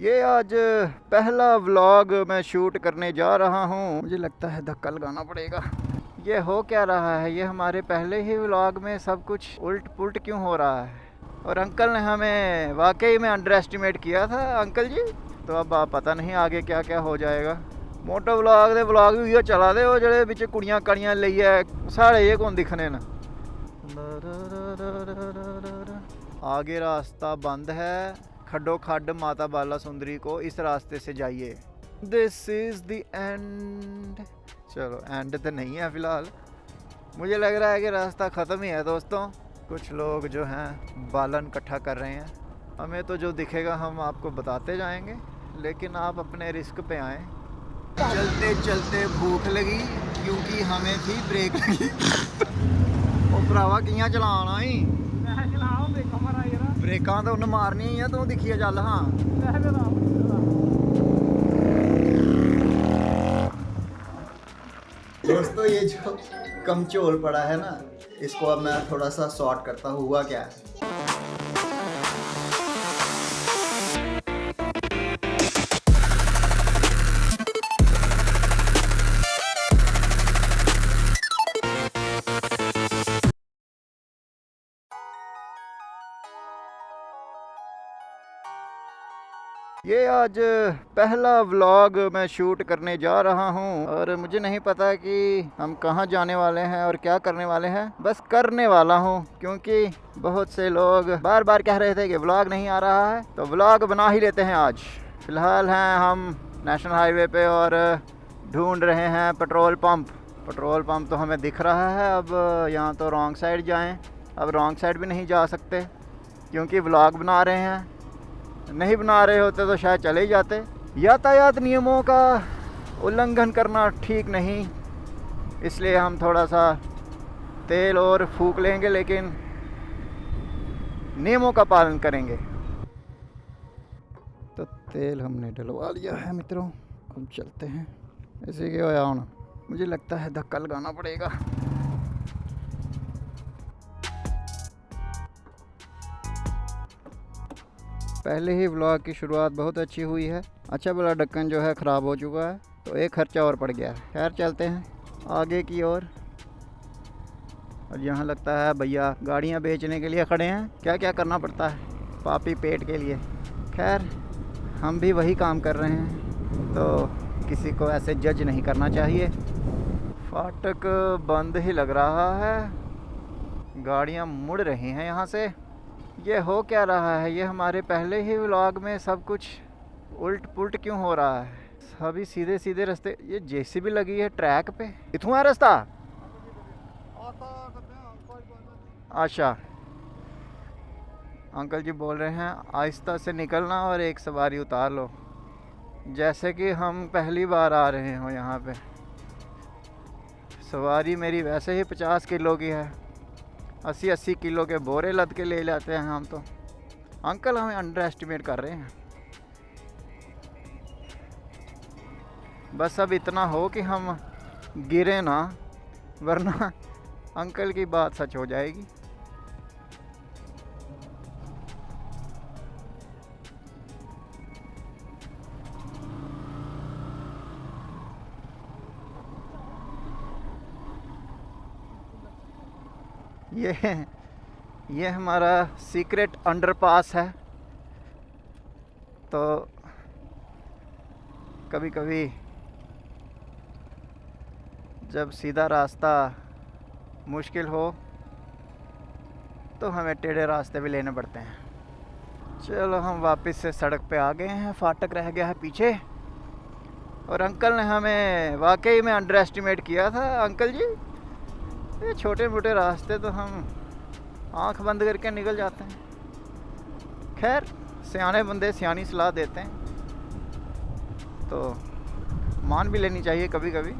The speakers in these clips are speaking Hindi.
ये आज पहला व्लॉग मैं शूट करने जा रहा हूँ। मुझे लगता है धक्का लगाना पड़ेगा। ये हो क्या रहा है, ये हमारे पहले ही व्लॉग में सब कुछ उल्ट पुल्ट क्यों हो रहा है। और अंकल ने हमें वाकई में अंडर एस्टिमेट किया था अंकल जी। तो अब आप पता नहीं आगे क्या क्या हो जाएगा। मोटो व्लॉग दे व्लॉग भी ये चला दे, वो जड़े बिच कुड़ियां कड़ियां लेइयै साढ़े ये कौन दिखने न। आगे रास्ता बंद है, खड्डो खड्ड माता बाला सुंदरी को इस रास्ते से जाइए। This is the and. चलो एंड तो नहीं है फिलहाल, मुझे लग रहा है कि रास्ता ख़त्म ही है दोस्तों। कुछ लोग जो हैं बालन इकट्ठा कर रहे हैं। हमें तो जो दिखेगा हम आपको बताते जाएंगे, लेकिन आप अपने रिस्क पे आएँ। चलते चलते भूख लगी क्योंकि हमें थी ब्रेक लगी। ओ भरावा कियां चलाना ही ब्रेकां तो उन्हें मारनी ही है, तू दिखिए चल। हाँ दोस्तों, ये जो कमचोल पड़ा है ना, इसको अब मैं थोड़ा सा सॉर्ट करता हूँ। हुआ क्या है, ये आज पहला व्लॉग मैं शूट करने जा रहा हूँ और मुझे नहीं पता कि हम कहाँ जाने वाले हैं और क्या करने वाले हैं। बस करने वाला हूँ क्योंकि बहुत से लोग बार बार कह रहे थे कि व्लॉग नहीं आ रहा है, तो व्लॉग बना ही लेते हैं आज। फ़िलहाल हैं हम नेशनल हाईवे पे और ढूंढ रहे हैं पेट्रोल पंप। पेट्रोल पंप तो हमें दिख रहा है। अब यहाँ तो रॉन्ग साइड जाएँ, अब रॉन्ग साइड भी नहीं जा सकते क्योंकि व्लॉग बना रहे हैं। नहीं बना रहे होते तो शायद चले ही जाते। यातायात नियमों का उल्लंघन करना ठीक नहीं, इसलिए हम थोड़ा सा तेल और फूंक लेंगे, लेकिन नियमों का पालन करेंगे। तो तेल हमने डलवा लिया है मित्रों, अब चलते हैं। ऐसे क्या होया होना, मुझे लगता है धक्का लगाना पड़ेगा। पहले ही व्लॉग की शुरुआत बहुत अच्छी हुई है। अच्छा भला ढक्कन जो है ख़राब हो चुका है, तो एक खर्चा और पड़ गया है। खैर चलते हैं आगे की ओर। और यहाँ लगता है भैया गाड़ियाँ बेचने के लिए खड़े हैं। क्या क्या करना पड़ता है पापी पेट के लिए। खैर हम भी वही काम कर रहे हैं, तो किसी को ऐसे जज नहीं करना चाहिए। फाटक बंद ही लग रहा है, गाड़ियाँ मुड़ रही हैं यहाँ से। ये हो क्या रहा है, ये हमारे पहले ही व्लॉग में सब कुछ उल्ट पुल्ट क्यों हो रहा है। सभी सीधे सीधे रास्ते। ये जेसीबी लगी है ट्रैक पे, इथों है रास्ता। अच्छा अंकल जी बोल रहे हैं आहिस्ता से निकलना और एक सवारी उतार लो, जैसे कि हम पहली बार आ रहे हो यहाँ पे। सवारी मेरी वैसे ही 50 किलो की है, 80-80 किलो के बोरे लद के ले जाते हैं हम तो। अंकल हमें अंडर एस्टिमेट कर रहे हैं। बस अब इतना हो कि हम गिरे ना, वरना अंकल की बात सच हो जाएगी। ये हमारा सीक्रेट अंडरपास है। तो कभी कभी जब सीधा रास्ता मुश्किल हो तो हमें टेढ़े रास्ते भी लेने पड़ते हैं। चलो हम वापस से सड़क पे आ गए हैं, फाटक रह गया है पीछे। और अंकल ने हमें वाकई में अंडर एस्टिमेट किया था अंकल जी। ये छोटे मोटे रास्ते तो हम आंख बंद करके निकल जाते हैं। खैर सियाने बंदे सियानी सलाह देते हैं तो मान भी लेनी चाहिए कभी कभी।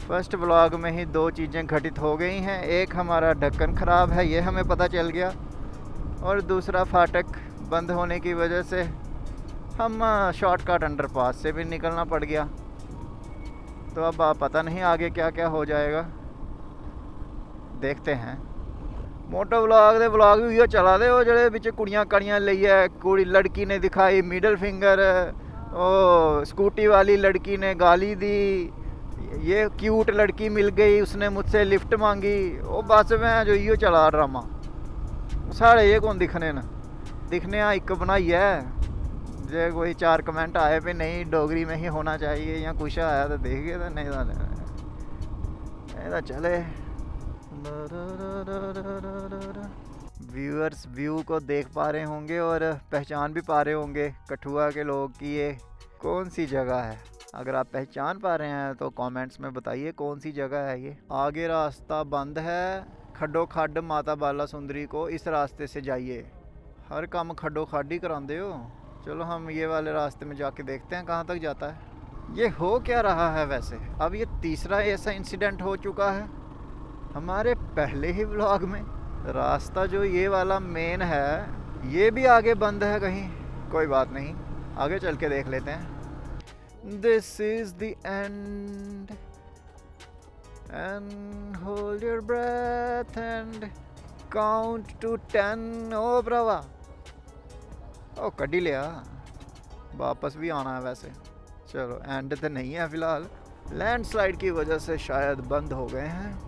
फर्स्ट व्लॉग में ही 2 चीज़ें घटित हो गई हैं। एक हमारा ढक्कन ख़राब है, ये हमें पता चल गया, और दूसरा फाटक बंद होने की वजह से हम शॉर्टकट अंडरपास से भी निकलना पड़ गया। तो अब आप पता नहीं आगे क्या क्या हो जाएगा, देखते हैं। मोटो व्लॉग दे व्लॉग भी चला दे वो जेह्ड़े बिच कुड़ियां कड़ियां लेइयै कुड़ी लड़की ने दिखाई मिडल फिंगर, ओ स्कूटी वाली लड़की ने गाली दी, ये क्यूट लड़की मिल गई उसने मुझसे लिफ्ट मांगी। वो बस मैं जो इयो चला ड्रामा साढ़े ये कौन दिखने न दिखने इक बनाइयै जे कोई 4 कमेंट आए पे नहीं डोगरी में ही होना चाहिए या कुछ आया तो देखिए तो नहीं तो चले। व्यूअर्स व्यू को देख पा रहे होंगे और पहचान भी पा रहे होंगे कठुआ के लोग कि ये कौन सी जगह है। अगर आप पहचान पा रहे हैं तो कमेंट्स में बताइए कौन सी जगह है ये। आगे रास्ता बंद है, खड्डो खड्ड माता बाला सुंदरी को इस रास्ते से जाइए। हर काम खड्डो खड्ड ही कराते हो। चलो हम ये वाले रास्ते में जाके देखते हैं कहाँ तक जाता है। ये हो क्या रहा है वैसे? अब ये तीसरा ऐसा इंसिडेंट हो चुका है हमारे पहले ही व्लॉग में। रास्ता जो ये वाला मेन है ये भी आगे बंद है कहीं। कोई बात नहीं, आगे चल के देख लेते हैं। This is the end and hold your breath and count to 10। ओ ब्रावा, ओ कड्डी लिया, वापस भी आना है वैसे। चलो एंड तो नहीं है फ़िलहाल, लैंडस्लाइड की वजह से शायद बंद हो गए हैं।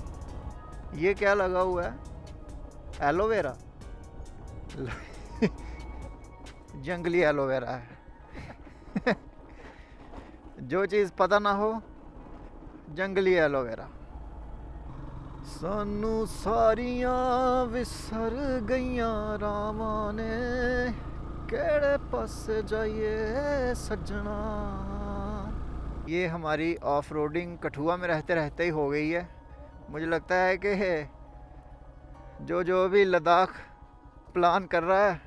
ये क्या लगा हुआ है? एलोवेरा जंगली एलोवेरा है जो चीज़ पता ना हो जंगली एलोवेरा। सानू सारियां विसर गईयां रामा ने केड़े पासे जाइए सज्जना। ये हमारी ऑफ रोडिंग कठुआ में रहते रहते ही हो गई है। मुझे लगता है कि जो भी लद्दाख प्लान कर रहा है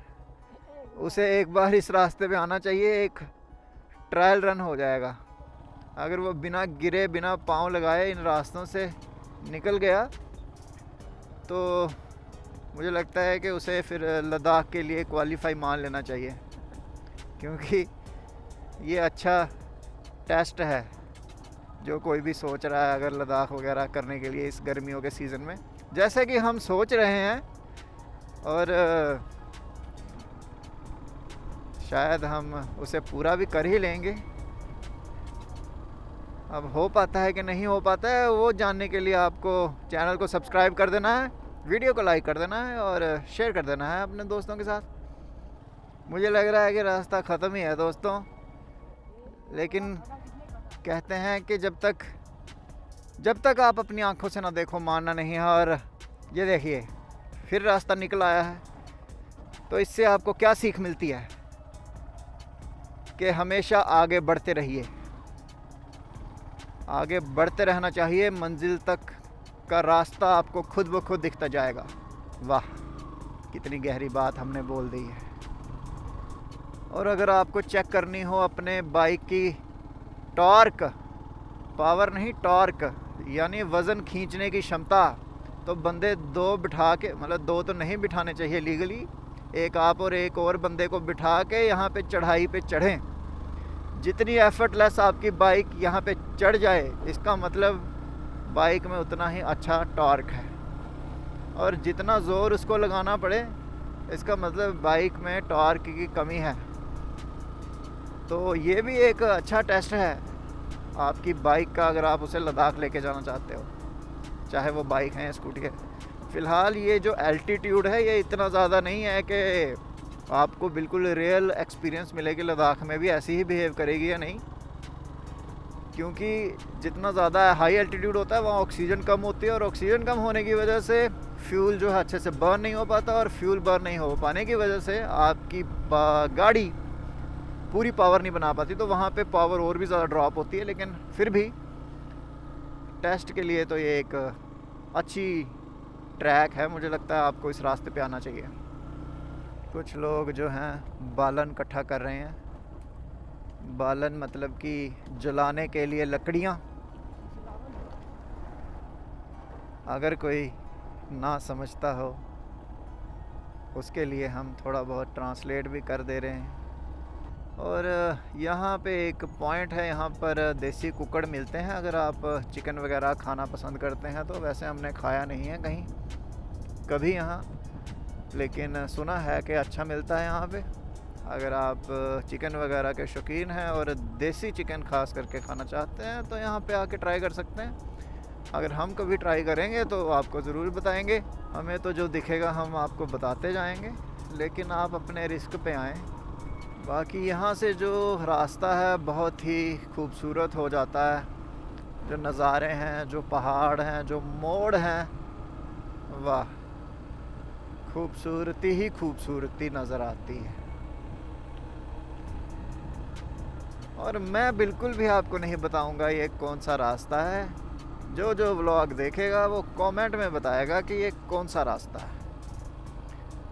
उसे एक बार इस रास्ते पे आना चाहिए। एक ट्रायल रन हो जाएगा। अगर वो बिना गिरे बिना पाँव लगाए इन रास्तों से निकल गया तो मुझे लगता है कि उसे फिर लद्दाख के लिए क्वालिफाई मान लेना चाहिए, क्योंकि ये अच्छा टेस्ट है जो कोई भी सोच रहा है अगर लद्दाख वगैरह करने के लिए इस गर्मियों के सीज़न में, जैसे कि हम सोच रहे हैं। और शायद हम उसे पूरा भी कर ही लेंगे। अब हो पाता है कि नहीं हो पाता है वो जानने के लिए आपको चैनल को सब्सक्राइब कर देना है, वीडियो को लाइक कर देना है और शेयर कर देना है अपने दोस्तों के साथ। मुझे लग रहा है कि रास्ता ख़त्म ही है दोस्तों, लेकिन कहते हैं कि जब तक आप अपनी आंखों से ना देखो मानना नहीं है। और ये देखिए फिर रास्ता निकल आया है। तो इससे आपको क्या सीख मिलती है कि हमेशा आगे बढ़ते रहिए, आगे बढ़ते रहना चाहिए। मंजिल तक का रास्ता आपको खुद ब खुद दिखता जाएगा। वाह, कितनी गहरी बात हमने बोल दी है। और अगर आपको चेक करनी हो अपने बाइक की टॉर्क, पावर नहीं टॉर्क, यानी वज़न खींचने की क्षमता, तो बंदे 2 बिठा के, मतलब 2 तो नहीं बिठाने चाहिए लीगली, एक आप और एक और बंदे को बिठा के यहाँ पे चढ़ाई पे चढ़ें। जितनी एफर्टलेस आपकी बाइक यहाँ पे चढ़ जाए इसका मतलब बाइक में उतना ही अच्छा टॉर्क है। और जितना ज़ोर उसको लगाना पड़े इसका मतलब बाइक में टॉर्क की कमी है। तो ये भी एक अच्छा टेस्ट है आपकी बाइक का, अगर आप उसे लद्दाख लेके जाना चाहते हो, चाहे वो बाइक है या स्कूटी है। फ़िलहाल ये जो एल्टीट्यूड है ये इतना ज़्यादा नहीं है कि आपको बिल्कुल रियल एक्सपीरियंस मिले कि लद्दाख में भी ऐसी ही बिहेव करेगी या नहीं, क्योंकि जितना ज़्यादा हाई एल्टीट्यूड होता है वहाँ ऑक्सीजन कम होती है और ऑक्सीजन कम होने की वजह से फ्यूल जो है अच्छे से बर्न नहीं हो पाता, और फ्यूल बर्न नहीं हो पाने की वजह से आपकी गाड़ी पूरी पावर नहीं बना पाती। तो वहाँ पे पावर और भी ज़्यादा ड्रॉप होती है। लेकिन फिर भी टेस्ट के लिए तो ये एक अच्छी ट्रैक है। मुझे लगता है आपको इस रास्ते पे आना चाहिए। कुछ लोग जो हैं बालन इकट्ठा कर रहे हैं। बालन मतलब कि जलाने के लिए लकड़ियाँ। अगर कोई ना समझता हो उसके लिए हम थोड़ा बहुत ट्रांसलेट भी कर दे रहे हैं। और यहाँ पे एक पॉइंट है, यहाँ पर देसी कुकड़ मिलते हैं अगर आप चिकन वगैरह खाना पसंद करते हैं तो। वैसे हमने खाया नहीं है कहीं, कभी यहाँ, लेकिन सुना है कि अच्छा मिलता है यहाँ पे। अगर आप चिकन वगैरह के शौकीन हैं और देसी चिकन खास करके खाना चाहते हैं तो यहाँ पे आके ट्राई कर सकते हैं। अगर हम कभी ट्राई करेंगे तो आपको ज़रूर बताएंगे। हमें तो जो दिखेगा हम आपको बताते जाएंगे, लेकिन आप अपने रिस्क पे आएँ। बाकी यहाँ से जो रास्ता है बहुत ही खूबसूरत हो जाता है। जो नज़ारे हैं, जो पहाड़ हैं, जो मोड़ हैं, वाह, खूबसूरती ही खूबसूरती नज़र आती है। और मैं बिल्कुल भी आपको नहीं बताऊंगा ये कौन सा रास्ता है। जो व्लॉग देखेगा वो कमेंट में बताएगा कि ये कौन सा रास्ता है।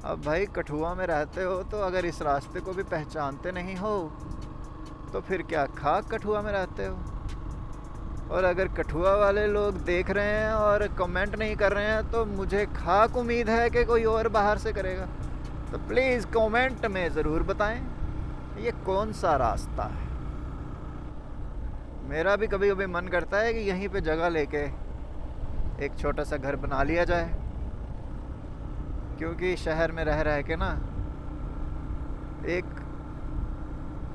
अब भाई कठुआ में रहते हो तो अगर इस रास्ते को भी पहचानते नहीं हो तो फिर क्या खाक कठुआ में रहते हो। और अगर कठुआ वाले लोग देख रहे हैं और कमेंट नहीं कर रहे हैं तो मुझे खाक उम्मीद है कि कोई और बाहर से करेगा। तो प्लीज़ कमेंट में ज़रूर बताएं ये कौन सा रास्ता है। मेरा भी कभी कभी मन करता है कि यहीं पे जगह लेके एक छोटा सा घर बना लिया जाए, क्योंकि शहर में रह के ना एक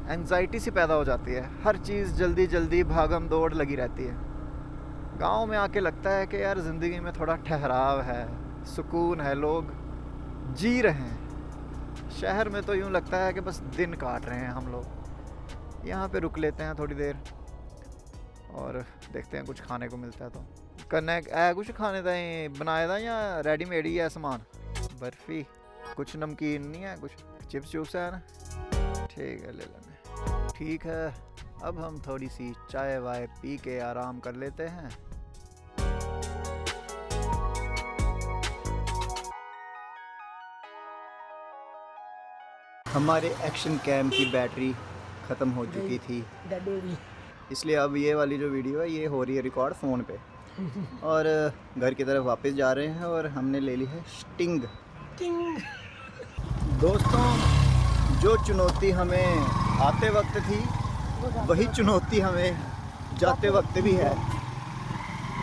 एंजाइटी सी पैदा हो जाती है। हर चीज़ जल्दी जल्दी भागम दौड़ लगी रहती है। गांव में आके लगता है कि यार ज़िंदगी में थोड़ा ठहराव है, सुकून है, लोग जी रहे हैं। शहर में तो यूँ लगता है कि बस दिन काट रहे हैं हम लोग। यहाँ पे रुक लेते हैं थोड़ी देर और देखते हैं कुछ खाने को मिलता है तो कन्नै कुछ खाने ताईं बनाए दा या रेडीमेड ही है सामान। बर्फ़ी, कुछ नमकीन नहीं है, कुछ चिप्स चुप्स है ना, ठीक है ले लेने। ठीक है, अब हम थोड़ी सी चाय वाय पी के आराम कर लेते हैं। हमारे एक्शन कैम की बैटरी ख़त्म हो चुकी थी, इसलिए अब ये वाली जो वीडियो है ये हो रही है रिकॉर्ड फ़ोन पे। और घर की तरफ वापस जा रहे हैं और हमने ले ली है स्टिंग। दोस्तों, जो चुनौती हमें आते वक्त थी वही चुनौती हमें जाते वक्त भी है।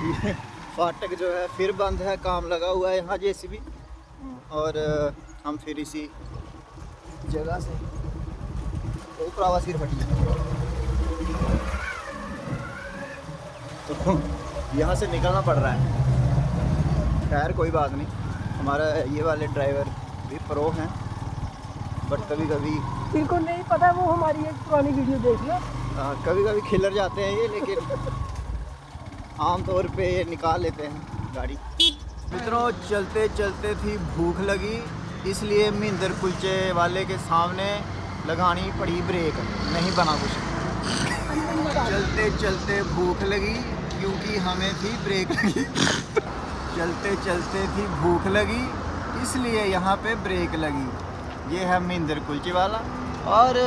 ये फाटक जो है फिर बंद है, काम लगा हुआ है यहाँ जेसीबी, और हम फिर इसी जगह से ऊपरावा सिर फटी तो यहाँ से निकलना पड़ रहा है। खैर कोई बात नहीं, हमारा ये वाले ड्राइवर भी प्रो हैं, बट कभी कभी बिल्कुल नहीं पता, वो हमारी एक पुरानी वीडियो देख लो। कभी कभी खिलर जाते हैं ये, लेकिन आम तौर पे ये निकाल लेते हैं गाड़ी। मित्रों, चलते चलते थी भूख लगी, इसलिए महिंदर कुलचे वाले के सामने लगानी पड़ी ब्रेक, नहीं बना कुछ। चलते चलते भूख लगी क्योंकि हमें थी ब्रेक लगी। चलते चलते थी भूख लगी इसलिए यहाँ पे ब्रेक लगी। ये है महिंदर कुलचे वाला, और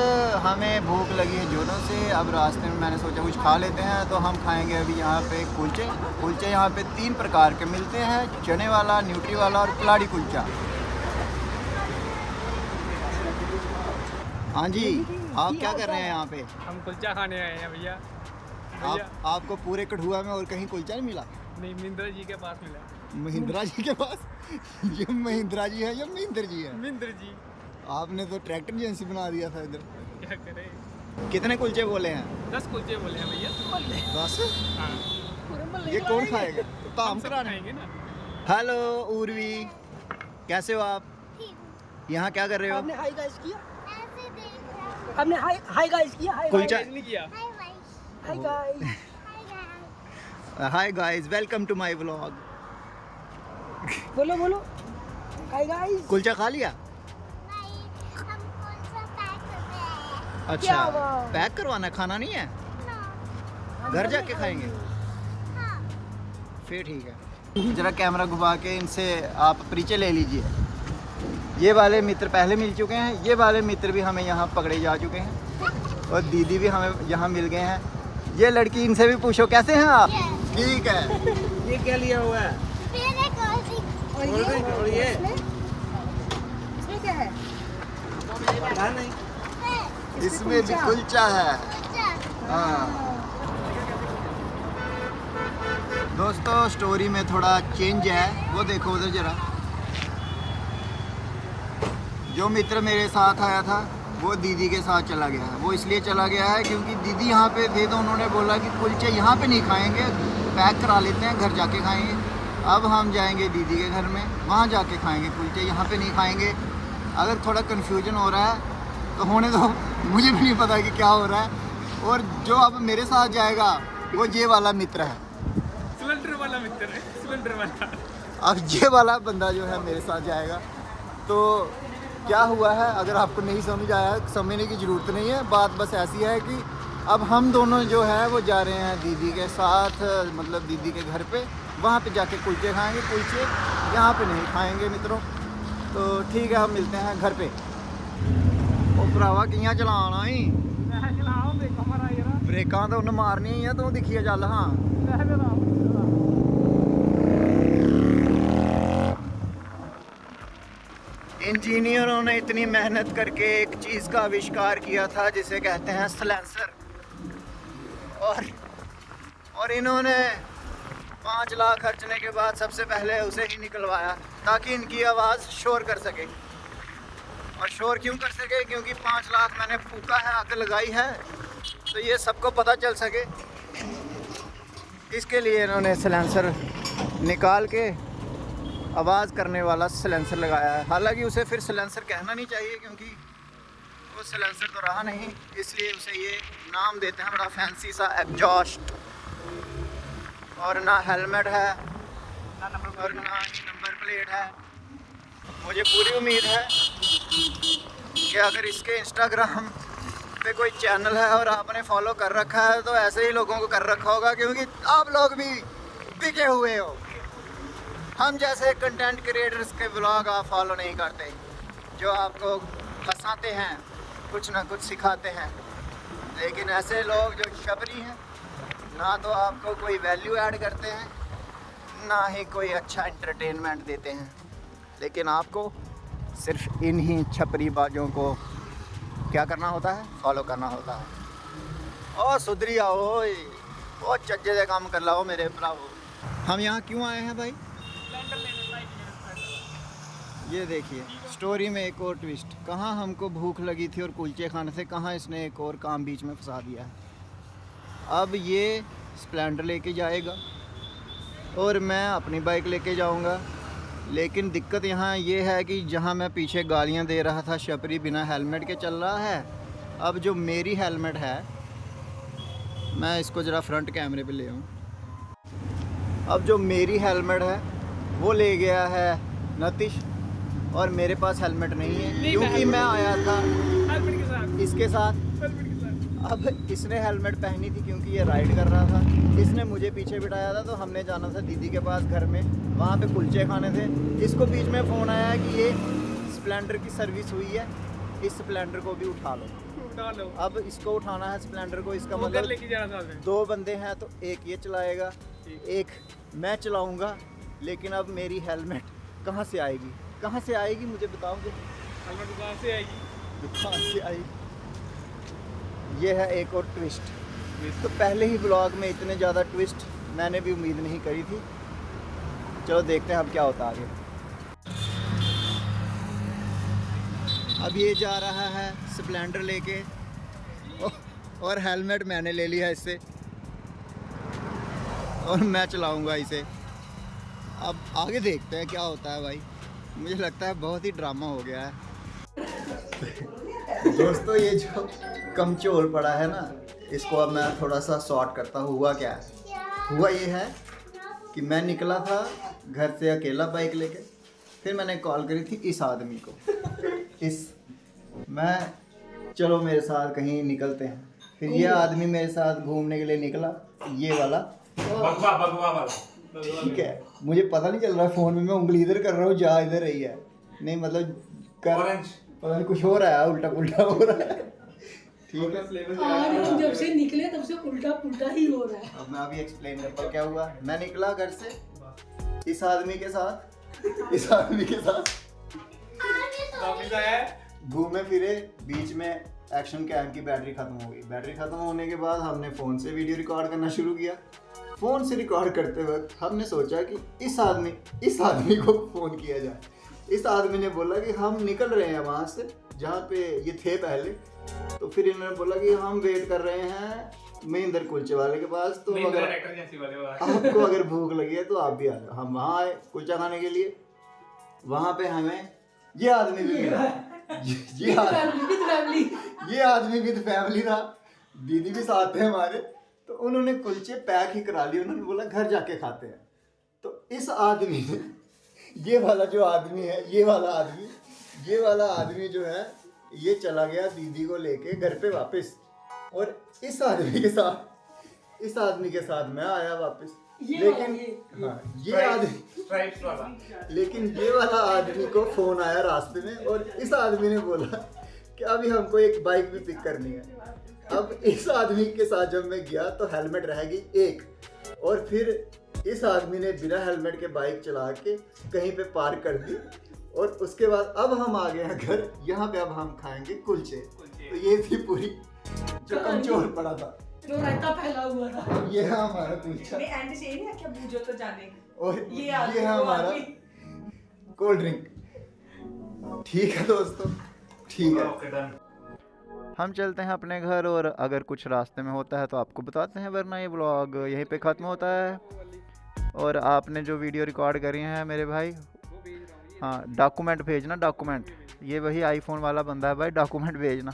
हमें भूख लगी है जोरों से। अब रास्ते में मैंने सोचा कुछ खा लेते हैं, तो हम खाएंगे अभी यहाँ पे कुलचे। कुलचे यहाँ पे 3 प्रकार के मिलते हैं, चने वाला, न्यूट्री वाला और कलाड़ी कुलचा। हाँ जी, आप क्या कर रहे हैं यहाँ पे? हम कुलचा खाने आए हैं भैया। आपको पूरे कठुआ में और कहीं कुलचा नहीं मिला? नहीं, महिंद्रा जी के पास मिला। महिंद्रा जी के पास? ये महिंद्रा जी है या महिंदर जी है? महिंद्र जी। आपने तो ट्रैक्टर एजेंसी बना दिया था इधर। क्या करें? कितने कुलचे बोले हैं? 10 कुलचे बोले हैं भैया। 10? हाँ। ये कौन खाएगा? तो हम कराने खाएंगे ना। हेलो उर्वी, कैसे हो आप? यहाँ क्या कर रहे हो? आपने हाई गाइस किया? आपने हाई गाइस किया? हाई कुलचा नहीं किया। Hi guys. Hi guys, welcome to my vlog. बोलो बोलो हाय गाइस। कुलचा खा लिया? अच्छा, क्या बात। पैक करवाना, खाना नहीं है? घर जाके खाएंगे? फिर ठीक है। जरा कैमरा घुमा के इनसे आप परिचय ले लीजिए। ये वाले मित्र पहले मिल चुके हैं, ये वाले मित्र भी हमें यहाँ पकड़े जा चुके हैं, और दीदी भी हमें यहाँ मिल गए हैं। ये लड़की, इनसे भी पूछो कैसे हैं आप? ठीक है। ये क्या लिया हुआ है? और ये इसमें क्या है? पता नहीं। इसमें भी कुलचा है। हाँ दोस्तों, स्टोरी में थोड़ा चेंज है, वो देखो उधर जरा। जो मित्र मेरे साथ आया था वो दीदी के साथ चला गया है। वो इसलिए चला गया है क्योंकि दीदी यहाँ पे थे तो उन्होंने बोला कि कुलचे यहाँ पे नहीं खाएंगे, पैक करा लेते हैं, घर जाके खाएंगे। अब हम जाएंगे दीदी के घर में, वहाँ जाके खाएंगे कुलचे, यहाँ पे नहीं खाएंगे। अगर थोड़ा कन्फ्यूजन हो रहा है तो होने दो, मुझे भी नहीं पता कि क्या हो रहा है। और जो अब मेरे साथ जाएगा वो ये वाला मित्र है, सिलेंडर वाला मित्र है, सिलेंडर वाला। अब ये वाला बंदा जो है मेरे साथ जाएगा। तो क्या हुआ है, अगर आपको नहीं समझ आया, समझने की ज़रूरत नहीं है। बात बस ऐसी है कि अब हम दोनों जो है वो जा रहे हैं दीदी के साथ, मतलब दीदी के घर पे, वहाँ पे जाके कुलचे खाएंगे। कुलचे यहाँ पे नहीं खाएंगे मित्रों। तो ठीक है, हम मिलते हैं घर पे। ओ भरावा कियां चलाना ही ब्रेकां तो उन्हें मारनी ही है, तू दिखिए चल। हाँ इंजीनियरों ने इतनी मेहनत करके एक चीज़ का आविष्कार किया था जिसे कहते हैं सलेंसर, और इन्होंने 5 लाख खर्चने के बाद सबसे पहले उसे ही निकलवाया ताकि इनकी आवाज़ शोर कर सके। और शोर क्यों कर सके? क्योंकि 5 लाख मैंने फूका है, आग लगाई है, तो ये सबको पता चल सके। इसके लिए इन्होंने सलेंसर निकाल के आवाज़ करने वाला सलेंसर लगाया है। हालांकि उसे फिर सलेंसर कहना नहीं चाहिए क्योंकि वो सलेंसर तो रहा नहीं, इसलिए उसे ये नाम देते हैं, बड़ा फैंसी सा एग्जॉस्ट। और ना हेलमेट है और ना ही नंबर प्लेट है। मुझे पूरी उम्मीद है कि अगर इसके इंस्टाग्राम पे कोई चैनल है और आपने फॉलो कर रखा है तो ऐसे ही लोगों को कर रखा होगा, क्योंकि आप लोग भी बिके हुए हो। हम जैसे कंटेंट क्रिएटर्स के ब्लॉग आप फॉलो नहीं करते, जो आपको हंसाते हैं, कुछ ना कुछ सिखाते हैं। लेकिन ऐसे लोग जो शबरी हैं, ना तो आपको कोई वैल्यू ऐड करते हैं, ना ही कोई अच्छा एंटरटेनमेंट देते हैं, लेकिन आपको सिर्फ इन्हीं छपरी बाजों को क्या करना होता है? फॉलो करना होता है। और सुधरी आओ, वो चज्जे से काम कर लाओ मेरे भरावो। हम यहाँ क्यों आए हैं भाई? ये देखिए स्टोरी में एक और ट्विस्ट। कहाँ हमको भूख लगी थी और कुलचे खाने से, कहाँ इसने एक और काम बीच में फंसा दिया है। अब ये स्प्लेंडर लेके जाएगा और मैं अपनी बाइक लेके जाऊंगा। लेकिन दिक्कत यहाँ ये है कि जहाँ मैं पीछे गालियाँ दे रहा था, शपरी बिना हेलमेट के चल रहा है। अब जो मेरी हेलमेट है, मैं इसको ज़रा फ्रंट कैमरे पे ले आऊँ। अब जो मेरी हेलमेट है वो ले गया है नतिश, और मेरे पास हेलमेट नहीं है क्योंकि मैं आया था इसके साथ। अब इसने हेलमेट पहनी थी क्योंकि ये राइड कर रहा था, इसने मुझे पीछे बिठाया था। तो हमने जाना था दीदी के पास घर में, वहाँ पे कुलचे खाने थे। इसको बीच में फ़ोन आया कि ये स्प्लेंडर की सर्विस हुई है, इस स्प्लेंडर को भी उठा लो। अब इसको उठाना है स्प्लेंडर को, इसका मतलब 2 बंदे हैं तो एक ये चलाएगा, एक मैं चलाऊँगा। लेकिन अब मेरी हेलमेट कहाँ से आएगी? कहाँ से आएगी मुझे बताओगे? हेलमेट कहाँ से आएगी? कहाँ से आएगी? ये है एक और ट्विस्ट। तो पहले ही ब्लॉग में इतने ज़्यादा ट्विस्ट मैंने भी उम्मीद नहीं करी थी। चलो देखते हैं अब क्या होता आगे। अब ये जा रहा है स्प्लेंडर लेके, और हेलमेट मैंने ले लिया इससे, और मैं चलाऊंगा इसे। अब आगे देखते हैं क्या होता है भाई। मुझे लगता है बहुत ही ड्रामा हो गया है। दोस्तों ये जो कमचोल पड़ा है ना, इसको अब मैं थोड़ा सा सॉर्ट करता हूँ। हुआ क्या है? हुआ ये है कि मैं निकला था घर से अकेला बाइक लेके, फिर मैंने कॉल करी थी इस आदमी को, मैं चलो मेरे साथ कहीं निकलते हैं। फिर ये आदमी मेरे साथ घूमने के लिए निकला, ये वाला बगवा ठीक है। मुझे पता नहीं चल रहा है, फ़ोन में मैं उंगली इधर कर रहा हूँ, जा इधर रही है। नहीं मतलब पता नहीं कुछ हो रहा है, उल्टा पुल्टा हो रहा है। ठीक है, जब से निकले तब से उल्टा पुल्टा ही हो रहा है। अब मैं अभी एक्सप्लेन करता हूँ क्या हुआ। मैं निकला घर से इस आदमी के साथ घूमे फिरे, बीच में एक्शन कैम की बैटरी खत्म हो गई। बैटरी खत्म होने के बाद हमने फ़ोन से वीडियो रिकॉर्ड करना शुरू किया। फ़ोन से रिकॉर्ड करते वक्त हमने सोचा कि इस आदमी को फ़ोन किया जाए। इस आदमी ने बोला कि हम निकल रहे हैं वहाँ से जहाँ पे ये थे पहले। तो फिर इन्होंने बोला कि हम वेट कर रहे हैं महेंद्र कुलचे वाले के पास, तो अगर आपको अगर भूख लगी है तो आप भी आ जाओ। हम वहाँ आए कुलचा खाने के लिए। वहाँ पे हमें ये आदमी भी मिला। ये आदमी विद फैमिली था, दीदी भी साथ थे हमारे। तो उन्होंने कुलचे पैक ही करा लिए, उन्होंने बोला घर जाके खाते हैं। तो इस आदमी ने, ये वाला जो आदमी है, ये वाला आदमी जो है, ये चला गया दीदी को लेके घर पे वापस। और इस आदमी के साथ मैं आया वापस। लेकिन ये वाला आदमी को फोन आया रास्ते में, और इस आदमी ने बोला कि अभी हमको एक बाइक भी पिक करनी है। अब इस आदमी के साथ जब मैं गया तो हेलमेट रहेगी एक, और फिर इस आदमी ने बिना हेलमेट के बाइक चला के कहीं पे पार्क कर दी। और उसके बाद अब हम आ गए हैं घर। यहाँ पे अब हम खाएंगे कुलचे। तो ये थी पूरी जो कमजोर पड़ा था, रायता फैला हुआ था। अब ये है हमारा कुलचा, मैं एंड से नहीं क्या बूझो तो जाने, और ये है हमारा कोल्ड ड्रिंक। ठीक है दोस्तों, ठीक है। हम चलते हैं अपने घर, और अगर कुछ रास्ते में होता है तो आपको बताते हैं, वरना ये व्लॉग यहीं पे ख़त्म होता है। और आपने जो वीडियो रिकॉर्ड करी है मेरे भाई, हाँ डॉक्यूमेंट भेजना, डॉक्यूमेंट। ये वही आईफोन वाला बंदा है भाई, डॉक्यूमेंट भेजना।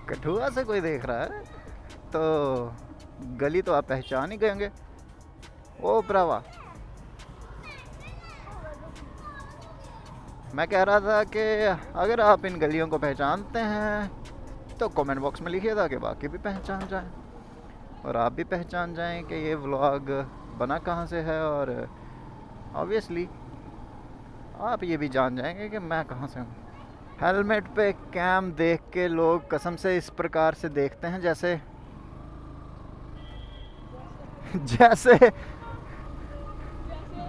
कठुआ से कोई देख रहा है तो गली तो आप पहचान ही गएंगे। ओ भरावा, मैं कह रहा था कि अगर आप इन गलियों को पहचानते हैं तो कमेंट बॉक्स में लिखिएगा कि बाकी भी पहचान जाएं, और आप भी पहचान जाएं कि ये व्लॉग बना कहाँ से है। और ऑब्वियसली आप ये भी जान जाएंगे कि मैं कहाँ से हूँ। हेलमेट पे कैम देख के लोग कसम से इस प्रकार से देखते हैं जैसे जैसे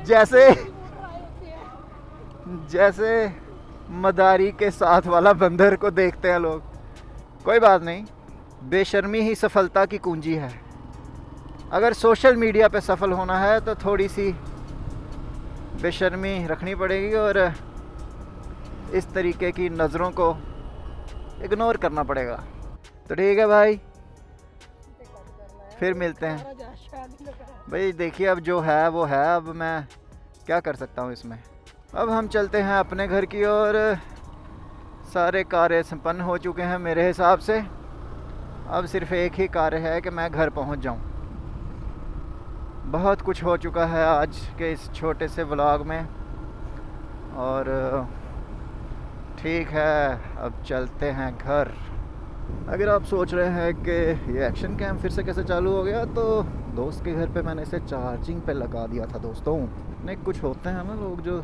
जैसे जैसे मदारी के साथ वाला बंदर को देखते हैं लोग। कोई बात नहीं, बेशर्मी ही सफलता की कुंजी है। अगर सोशल मीडिया पे सफल होना है तो थोड़ी सी बेशर्मी रखनी पड़ेगी, और इस तरीके की नज़रों को इग्नोर करना पड़ेगा। तो ठीक है भाई, फिर मिलते हैं भाई। देखिए अब जो है वो है, अब मैं क्या कर सकता हूँ इसमें। अब हम चलते हैं अपने घर की ओर। सारे कार्य संपन्न हो चुके हैं मेरे हिसाब से। अब सिर्फ एक ही कार्य है कि मैं घर पहुँच जाऊँ। बहुत कुछ हो चुका है आज के इस छोटे से व्लॉग में, और ठीक है अब चलते हैं घर। अगर आप सोच रहे हैं कि ये एक्शन कैम फिर से कैसे चालू हो गया, तो दोस्त के घर पे मैंने इसे चार्जिंग पे लगा दिया था दोस्तों। नहीं, कुछ होते हैं ना लोग जो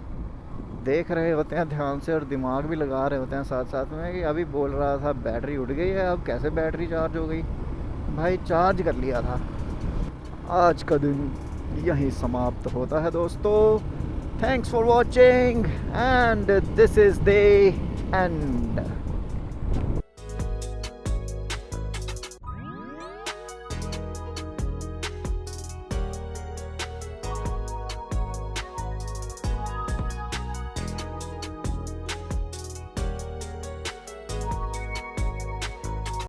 देख रहे होते हैं ध्यान से और दिमाग भी लगा रहे होते हैं साथ साथ में, कि अभी बोल रहा था बैटरी उड़ गई है, अब कैसे बैटरी चार्ज हो गई। भाई चार्ज कर लिया था। आज का दिन यहीं समाप्त होता है दोस्तों। Thanks for watching and this is the end.